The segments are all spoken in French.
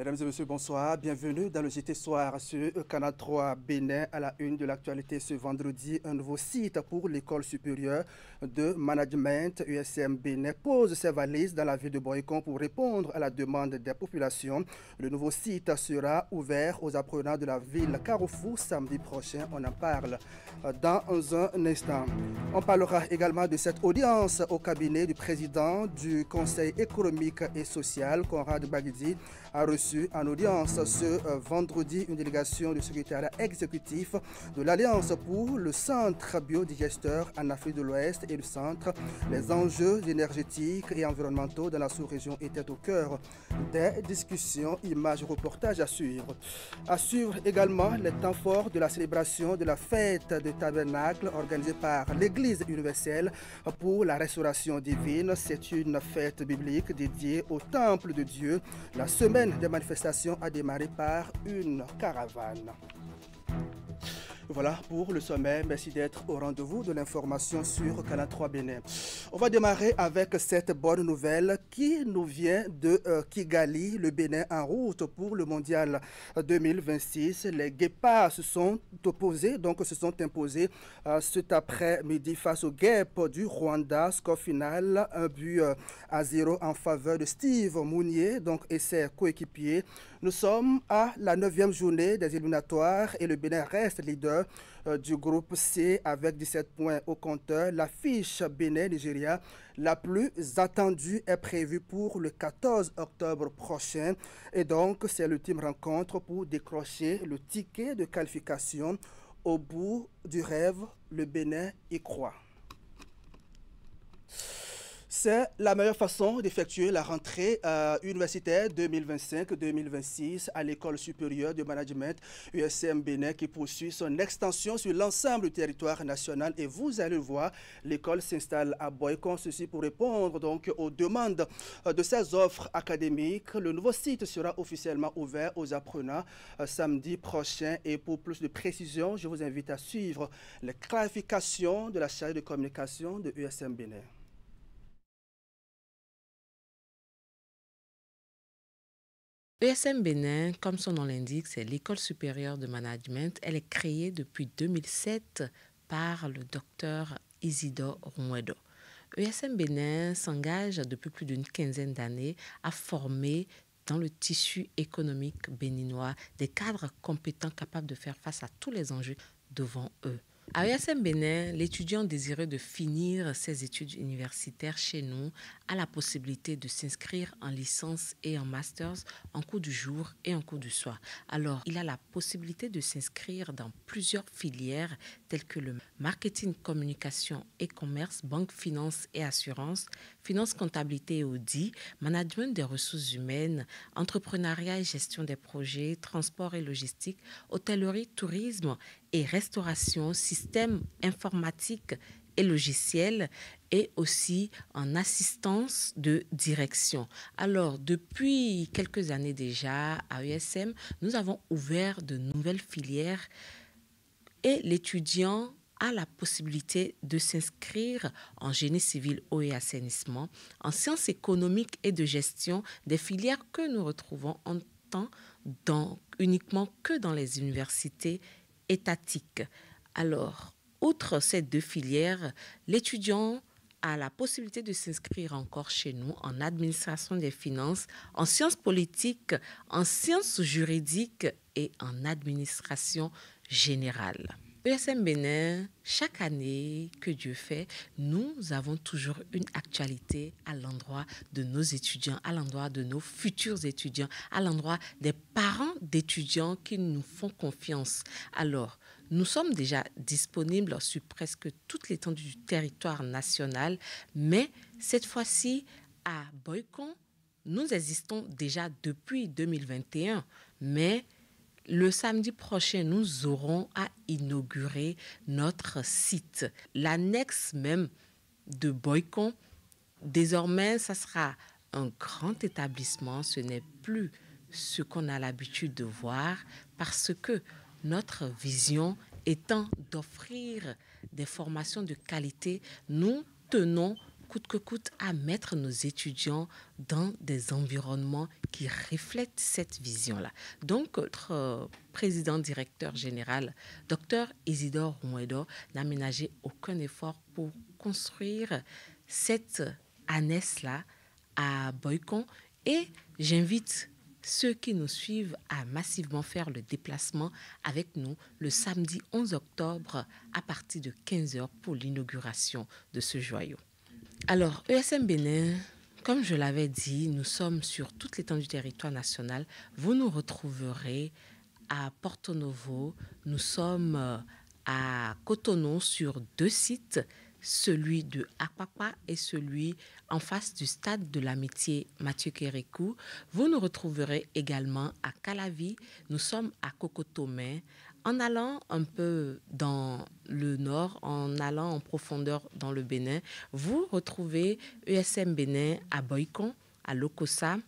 Mesdames et messieurs, bonsoir. Bienvenue dans le JT Soir sur Canal 3 Bénin à la une de l'actualité ce vendredi. Un nouveau site pour l'école supérieure de management USM Bénin pose ses valises dans la ville de Boycon pour répondre à la demande des populations. Le nouveau site sera ouvert aux apprenants de la ville Carrefour samedi prochain. On en parle dans un instant. On parlera également de cette audience au cabinet du président du Conseil économique et social, Conrad Baguidi, a reçu en audience ce vendredi une délégation du secrétariat exécutif de l'Alliance pour le centre biodigesteur en Afrique de l'Ouest et le centre. Les enjeux énergétiques et environnementaux dans la sous-région étaient au cœur des discussions. Images, reportages à suivre. À suivre également les temps forts de la célébration de la fête de tabernacle organisée par l'Église universelle pour la restauration divine. C'est une fête biblique dédiée au temple de Dieu. La semaine des manifestations a démarré par une caravane. Voilà pour le sommet. Merci d'être au rendez-vous de l'information sur Canal 3 Bénin. On va démarrer avec cette bonne nouvelle qui nous vient de Kigali, le Bénin en route pour le mondial 2026. Les Guépards se sont imposés cet après-midi face aux Guêpes du Rwanda. Score final, 1-0 en faveur de Steve Mounier et ses coéquipiers. Nous sommes à la 9e journée des éliminatoires et le Bénin reste leader du groupe C avec 17 points au compteur. L'affiche Bénin-Nigeria la plus attendue est prévue pour le 14 octobre prochain. Et donc, c'est l'ultime rencontre pour décrocher le ticket de qualification. Au bout du rêve, le Bénin y croit. C'est la meilleure façon d'effectuer la rentrée universitaire 2025-2026 à l'école supérieure de management USM Bénin qui poursuit son extension sur l'ensemble du territoire national. Et vous allez le voir, l'école s'installe à Boycon, ceci pour répondre donc aux demandes de ses offres académiques. Le nouveau site sera officiellement ouvert aux apprenants samedi prochain. Et pour plus de précision, je vous invite à suivre les clarifications de la chargée de communication de USM Bénin. USM Bénin, comme son nom l'indique, c'est l'école supérieure de management. Elle est créée depuis 2007 par le docteur Isidore Rouedo. USM Bénin s'engage depuis plus d'une quinzaine d'années à former dans le tissu économique béninois des cadres compétents capables de faire face à tous les enjeux devant eux. À USM Bénin, l'étudiant désireux de finir ses études universitaires chez nous a la possibilité de s'inscrire en licence et en masters en cours du jour et en cours du soir. Alors, il a la possibilité de s'inscrire dans plusieurs filières telles que le marketing, communication et commerce, banque, finance et assurance, finance, comptabilité et audit, management des ressources humaines, entrepreneuriat et gestion des projets, transport et logistique, hôtellerie, tourisme et restauration, système informatique et logiciel et aussi en assistance de direction. Alors, depuis quelques années déjà, à USM, nous avons ouvert de nouvelles filières et l'étudiant a la possibilité de s'inscrire en génie civil, eau et assainissement, en sciences économiques et de gestion, des filières que nous retrouvons uniquement que dans les universités étatiques. Alors, outre ces deux filières, l'étudiant a la possibilité de s'inscrire encore chez nous en administration des finances, en sciences politiques, en sciences juridiques et en administration générale. USM Bénin, chaque année que Dieu fait, nous avons toujours une actualité à l'endroit de nos étudiants, à l'endroit de nos futurs étudiants, à l'endroit des parents d'étudiants qui nous font confiance. Alors, nous sommes déjà disponibles sur presque toute l'étendue du territoire national, mais cette fois-ci, à Boycon, nous existons déjà depuis 2021, mais le samedi prochain, nous aurons à inaugurer notre site. L'annexe même de Boycon, désormais, ça sera un grand établissement. Ce n'est plus ce qu'on a l'habitude de voir parce que notre vision étant d'offrir des formations de qualité, nous tenons coûte que coûte à mettre nos étudiants dans des environnements qui reflètent cette vision-là. Donc, notre président directeur général, Dr Isidore Rumwedo, n'a ménagé aucun effort pour construire cette annexe-là à Boycon. Et j'invite ceux qui nous suivent à massivement faire le déplacement avec nous le samedi 11 octobre à partir de 15h pour l'inauguration de ce joyau. Alors, ESM Bénin, comme je l'avais dit, nous sommes sur toute l'étendue du territoire national. Vous nous retrouverez à Porto Novo. Nous sommes à Cotonou sur 2 sites, celui de Akpakpa et celui en face du stade de l'amitié Mathieu Kérékou. Vous nous retrouverez également à Calavi. Nous sommes à Kokotomé. En allant un peu dans le nord, en allant en profondeur dans le Bénin, vous retrouvez ESM Bénin à Boycon, à Lokossa,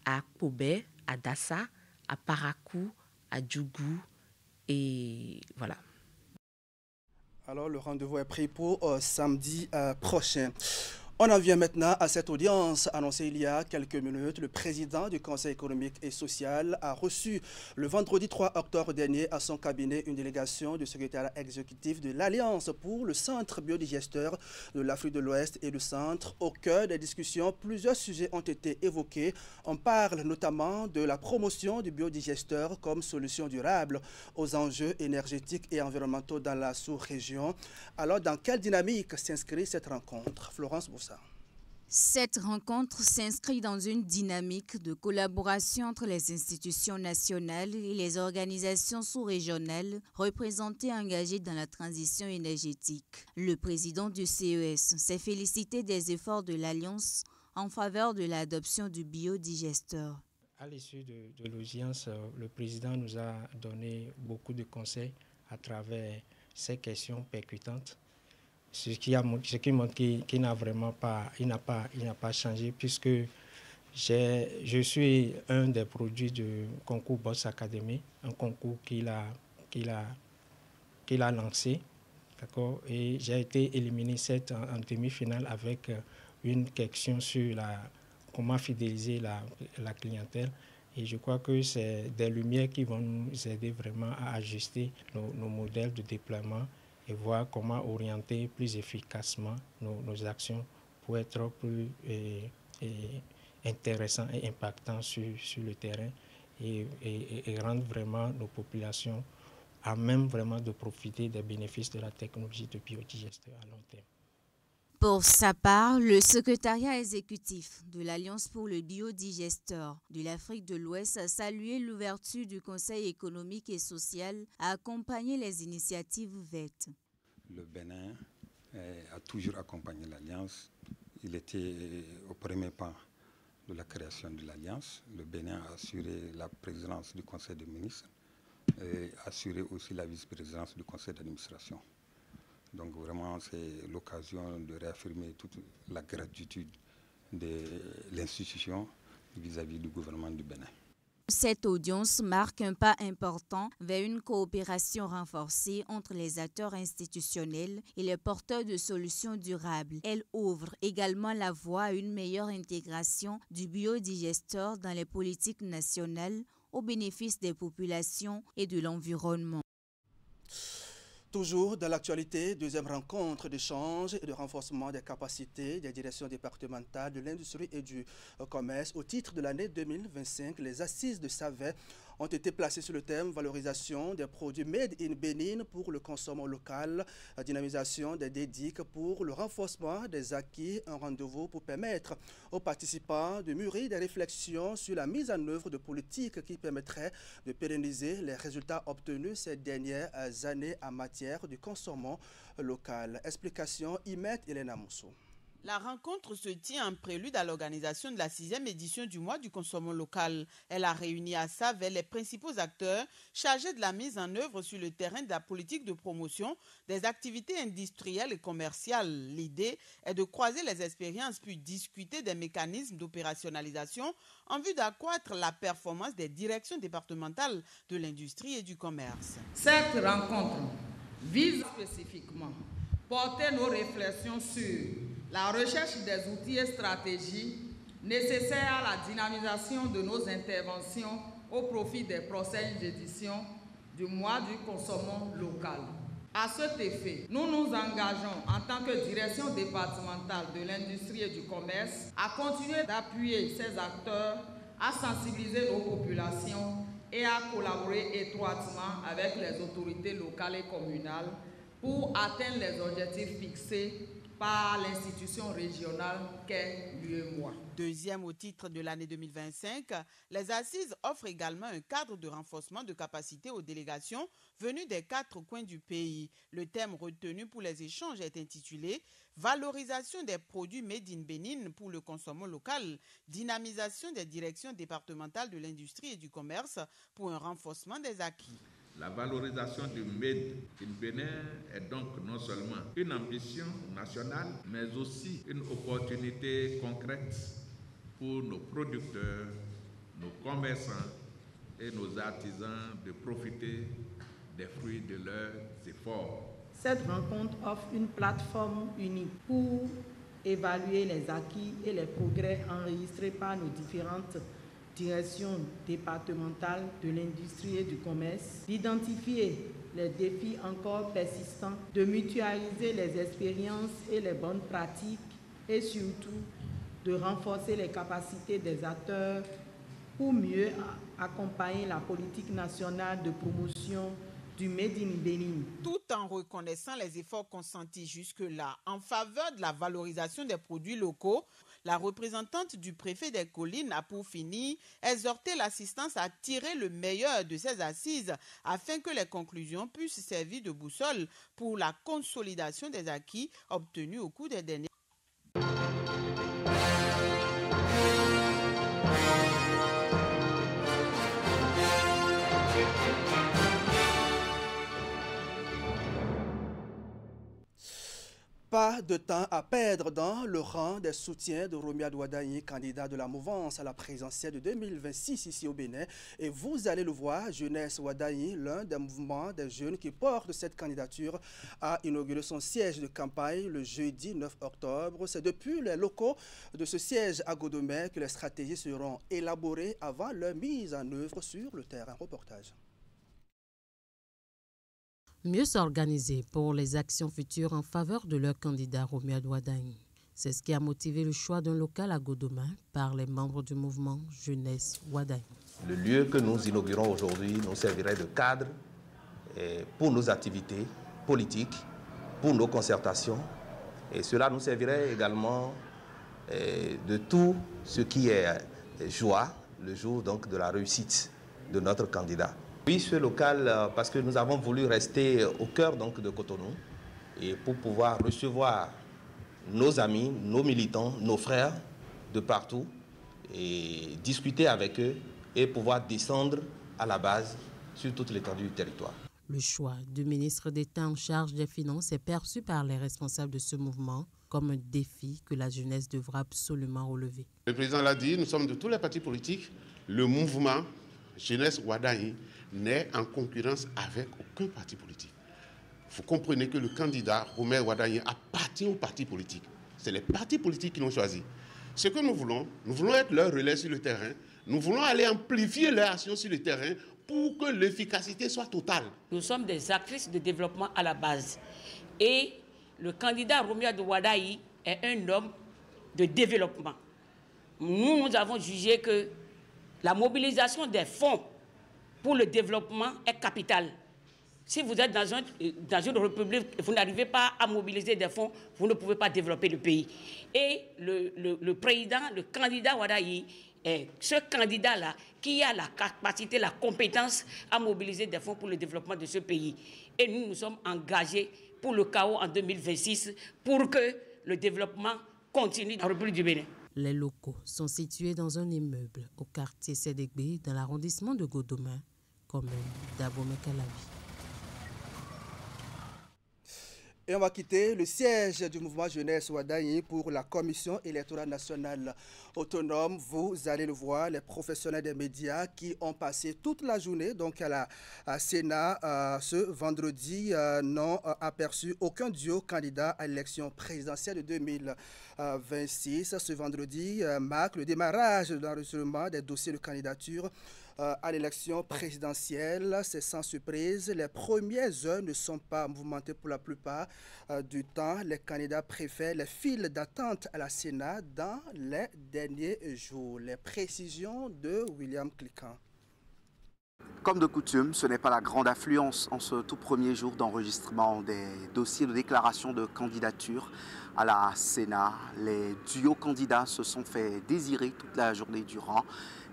à Kobé, à Dassa, à Parakou, à Djougou et voilà. Alors, le rendez-vous est pris pour samedi prochain. On en vient maintenant à cette audience annoncée il y a quelques minutes. Le président du Conseil économique et social a reçu le vendredi 3 octobre dernier à son cabinet une délégation du secrétariat exécutif de l'Alliance pour le centre biodigesteur de l'Afrique de l'Ouest et le centre. Au cœur des discussions, plusieurs sujets ont été évoqués. On parle notamment de la promotion du biodigesteur comme solution durable aux enjeux énergétiques et environnementaux dans la sous-région. Alors, dans quelle dynamique s'inscrit cette rencontre? Florence Boussa. Cette rencontre s'inscrit dans une dynamique de collaboration entre les institutions nationales et les organisations sous-régionales représentées et engagées dans la transition énergétique. Le président du CES s'est félicité des efforts de l'Alliance en faveur de l'adoption du biodigesteur. À l'issue de l'audience, le président nous a donné beaucoup de conseils à travers ces questions percutantes. Ce qui montre qu'il n'a vraiment pas, il n'a pas changé puisque je suis un des produits du concours Boss Academy, un concours qu'il a lancé, d'accord, et j'ai été éliminé en demi-finale avec une question sur comment fidéliser la clientèle. Et je crois que c'est des lumières qui vont nous aider vraiment à ajuster nos modèles de déploiement et voir comment orienter plus efficacement nos actions pour être plus intéressants et impactants sur le terrain et rendre vraiment nos populations à même vraiment de profiter des bénéfices de la technologie de biodigesteur à long terme. Pour sa part, le secrétariat exécutif de l'Alliance pour le biodigesteur de l'Afrique de l'Ouest a salué l'ouverture du Conseil économique et social à accompagner les initiatives vertes. Le Bénin a toujours accompagné l'Alliance. Il était au premier pas de la création de l'Alliance. Le Bénin a assuré la présidence du Conseil des ministres et assuré aussi la vice-présidence du Conseil d'administration. Donc vraiment, c'est l'occasion de réaffirmer toute la gratitude de l'institution vis-à-vis du gouvernement du Bénin. Cette audience marque un pas important vers une coopération renforcée entre les acteurs institutionnels et les porteurs de solutions durables. Elle ouvre également la voie à une meilleure intégration du biodigesteur dans les politiques nationales au bénéfice des populations et de l'environnement. Toujours dans l'actualité, deuxième rencontre d'échange et de renforcement des capacités des directions départementales de l'industrie et du commerce. Au titre de l'année 2025, les assises de Savet ont été placées sur le thème valorisation des produits made in Bénin pour le consommation local, dynamisation des DEDIC pour le renforcement des acquis, un rendez-vous pour permettre aux participants de mûrir des réflexions sur la mise en œuvre de politiques qui permettraient de pérenniser les résultats obtenus ces dernières années en matière du consommation local. Explication, Imet Elena Mousso. La rencontre se tient en prélude à l'organisation de la 6e édition du mois du consommation local. Elle a réuni à Savet les principaux acteurs chargés de la mise en œuvre sur le terrain de la politique de promotion des activités industrielles et commerciales. L'idée est de croiser les expériences puis discuter des mécanismes d'opérationnalisation en vue d'accroître la performance des directions départementales de l'industrie et du commerce. Cette rencontre vise spécifiquement porter nos réflexions sur la recherche des outils et stratégies nécessaires à la dynamisation de nos interventions au profit des prochaines éditions du mois du consommant local. À cet effet, nous nous engageons en tant que direction départementale de l'industrie et du commerce à continuer d'appuyer ces acteurs, à sensibiliser nos populations et à collaborer étroitement avec les autorités locales et communales pour atteindre les objectifs fixés par l'institution régionale qu'est l'UEMOA. Deuxième au titre de l'année 2025, les assises offrent également un cadre de renforcement de capacité aux délégations venues des 4 coins du pays. Le thème retenu pour les échanges est intitulé « Valorisation des produits made in Bénin pour le consommant local, dynamisation des directions départementales de l'industrie et du commerce pour un renforcement des acquis ». La valorisation du Made in Bénin est donc non seulement une ambition nationale, mais aussi une opportunité concrète pour nos producteurs, nos commerçants et nos artisans de profiter des fruits de leurs efforts. Cette rencontre offre une plateforme unique pour évaluer les acquis et les progrès enregistrés par nos différentes direction départementale de l'industrie et du commerce, d'identifier les défis encore persistants, de mutualiser les expériences et les bonnes pratiques et surtout de renforcer les capacités des acteurs pour mieux accompagner la politique nationale de promotion du Made in Bénin. Tout en reconnaissant les efforts consentis jusque-là en faveur de la valorisation des produits locaux, la représentante du préfet des collines a pour finir exhorté l'assistance à tirer le meilleur de ces assises afin que les conclusions puissent servir de boussole pour la consolidation des acquis obtenus au cours des derniers. Pas de temps à perdre dans le rang des soutiens de Romuald Wadayi, candidat de la mouvance à la présidentielle de 2026 ici au Bénin. Et vous allez le voir, Jeunesse Wadayi, l'un des mouvements des jeunes qui portent cette candidature, a inauguré son siège de campagne le jeudi 9 octobre. C'est depuis les locaux de ce siège à Godomè que les stratégies seront élaborées avant leur mise en œuvre sur le terrain. Reportage. Mieux s'organiser pour les actions futures en faveur de leur candidat Romuald Wadayi. C'est ce qui a motivé le choix d'un local à Godomè par les membres du mouvement Jeunesse Wadayi. Le lieu que nous inaugurons aujourd'hui nous servirait de cadre pour nos activités politiques, pour nos concertations. Et cela nous servirait également de tout ce qui est joie le jour donc, de la réussite de notre candidat. Oui, ce local, parce que nous avons voulu rester au cœur donc, de Cotonou et pour pouvoir recevoir nos amis, nos militants, nos frères de partout et discuter avec eux et pouvoir descendre à la base sur toute l'étendue du territoire. Le choix du ministre d'État en charge des Finances est perçu par les responsables de ce mouvement comme un défi que la jeunesse devra absolument relever. Le président l'a dit, nous sommes de tous les partis politiques. Le mouvement Jeunesse Wadayi n'est en concurrence avec aucun parti politique. Vous comprenez que le candidat Romuald Wadayi appartient aux partis politiques. C'est les partis politiques qui l'ont choisi. Ce que nous voulons être leur relais sur le terrain. Nous voulons aller amplifier leur action sur le terrain pour que l'efficacité soit totale. Nous sommes des actrices de développement à la base. Et le candidat Romuald Wadayi est un homme de développement. Nous avons jugé que la mobilisation des fonds pour le développement est capitale. Si vous êtes dans une république, vous n'arrivez pas à mobiliser des fonds, vous ne pouvez pas développer le pays. Et le président, le candidat Wadayi, est ce candidat-là qui a la capacité, la compétence à mobiliser des fonds pour le développement de ce pays. Et nous nous sommes engagés pour le chaos en 2026, pour que le développement continue dans la République du Bénin. Les locaux sont situés dans un immeuble au quartier Sédégbé, dans l'arrondissement de Godomè, commune d'Abomey-Calavi. Et on va quitter le siège du mouvement Jeunesse Wadayi pour la Commission électorale nationale autonome. Vous allez le voir, les professionnels des médias qui ont passé toute la journée donc à la Sénat ce vendredi n'ont aperçu aucun duo candidat à l'élection présidentielle de 2026. Ce vendredi marque le démarrage de l'enregistrement des dossiers de candidature à l'élection présidentielle. C'est sans surprise. Les premières heures ne sont pas mouvementées pour la plupart du temps. Les candidats préfèrent les files d'attente à la Sénat dans les derniers jours. Les précisions de William Cliquant. Comme de coutume, ce n'est pas la grande affluence en ce tout premier jour d'enregistrement des dossiers de déclaration de candidature à la Sénat. Les duos candidats se sont fait désirer toute la journée durant.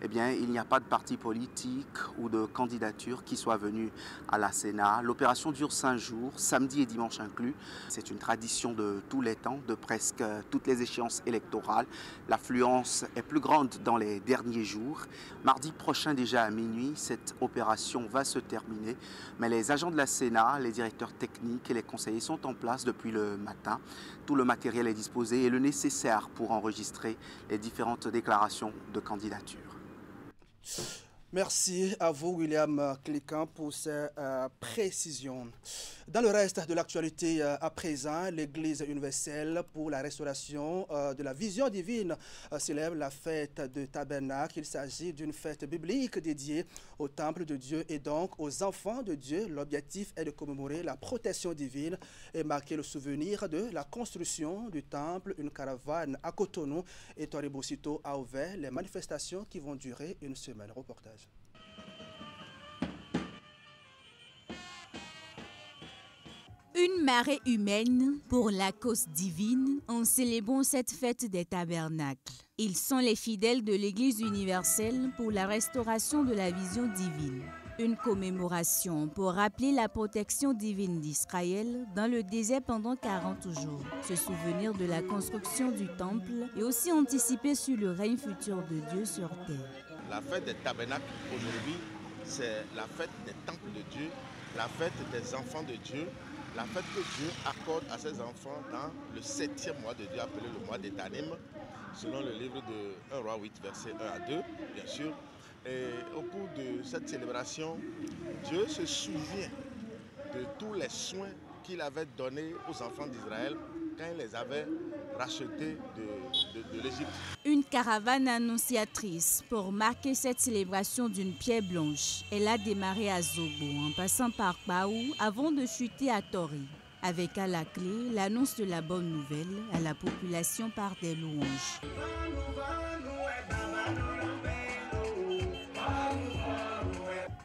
Eh bien, il n'y a pas de parti politique ou de candidature qui soit venu à la Sénat. L'opération dure 5 jours, samedi et dimanche inclus. C'est une tradition de tous les temps, de presque toutes les échéances électorales. L'affluence est plus grande dans les derniers jours. Mardi prochain, déjà à minuit, cette opération va se terminer. Mais les agents de la Sénat, les directeurs techniques et les conseillers sont en place depuis le matin. Tout le matériel est disposé et le nécessaire pour enregistrer les différentes déclarations de candidature. Merci à vous, William Cliquant, pour ces précisions. Dans le reste de l'actualité à présent, l'Église universelle pour la restauration de la vision divine célèbre la fête de Tabernacle. Il s'agit d'une fête biblique dédiée au temple de Dieu et donc aux enfants de Dieu. L'objectif est de commémorer la protection divine et marquer le souvenir de la construction du temple. Une caravane à Cotonou et Toribosito a ouvert les manifestations qui vont durer une semaine. Reportage. Une marée humaine pour la cause divine en célébrant cette fête des tabernacles. Ils sont les fidèles de l'Église universelle pour la restauration de la vision divine. Une commémoration pour rappeler la protection divine d'Israël dans le désert pendant 40 jours. Se souvenir de la construction du temple et aussi anticiper sur le règne futur de Dieu sur terre. La fête des tabernacles aujourd'hui, c'est la fête des temples de Dieu, la fête des enfants de Dieu, la fête que Dieu accorde à ses enfants dans le 7e mois de Dieu, appelé le mois d'Étanim, selon le livre de 1 Roi 8, versets 1 à 2, bien sûr. Et au cours de cette célébration, Dieu se souvient de tous les soins qu'il avait donnés aux enfants d'Israël quand il les avait rachetés de l'Égypte. Une caravane annonciatrice pour marquer cette célébration d'une pierre blanche. Elle a démarré à Zobo en passant par Baou avant de chuter à Tori. Avec à la clé l'annonce de la bonne nouvelle à la population par des louanges.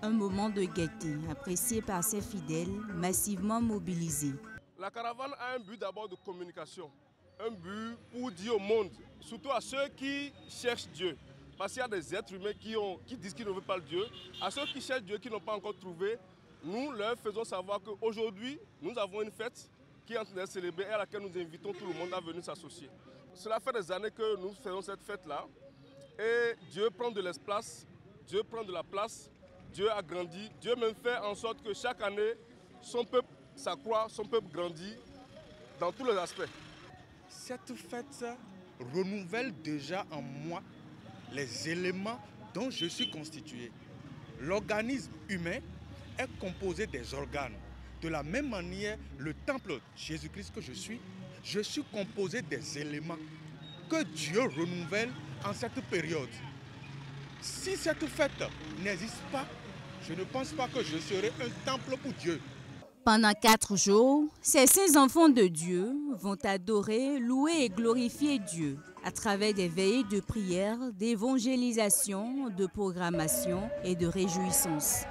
Un moment de gaieté apprécié par ses fidèles massivement mobilisés. La caravane a un but d'abord de communication, un but pour dire au monde, surtout à ceux qui cherchent Dieu, parce qu'il y a des êtres humains qui disent qu'ils ne veulent pas le Dieu, à ceux qui cherchent Dieu, qui n'ont pas encore trouvé, nous leur faisons savoir qu'aujourd'hui, nous avons une fête qui est en train de célébrer et à laquelle nous invitons tout le monde à venir s'associer. Cela fait des années que nous faisons cette fête-là et Dieu prend de l'espace, Dieu prend de la place, Dieu a grandi, Dieu même fait en sorte que chaque année, son peuple s'accroît, son peuple grandit dans tous les aspects. Cette fête renouvelle déjà en moi les éléments dont je suis constitué. L'organisme humain est composé des organes. De la même manière, le temple Jésus-Christ que je suis composé des éléments que Dieu renouvelle en cette période. Si cette fête n'existe pas, je ne pense pas que je serai un temple pour Dieu. Pendant 4 jours, ces saints enfants de Dieu vont adorer, louer et glorifier Dieu à travers des veillées de prière, d'évangélisation, de programmation et de réjouissance.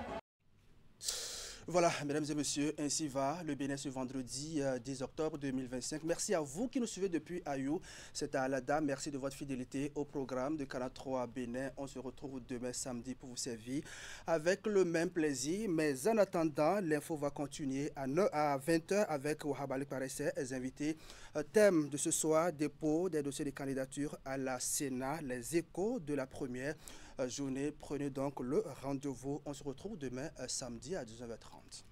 Voilà, mesdames et messieurs, ainsi va le Bénin ce vendredi 10 octobre 2025. Merci à vous qui nous suivez depuis Ayou. C'est à Alada. Merci de votre fidélité au programme de Canal 3 Bénin. On se retrouve demain samedi pour vous servir avec le même plaisir. Mais en attendant, l'info va continuer à 20h avec Wahabalik Paressé, les invités. Thème de ce soir, dépôt des dossiers de candidature à la Sénat, les échos de la première journée. Prenez donc le rendez-vous. On se retrouve demain samedi à 19h30.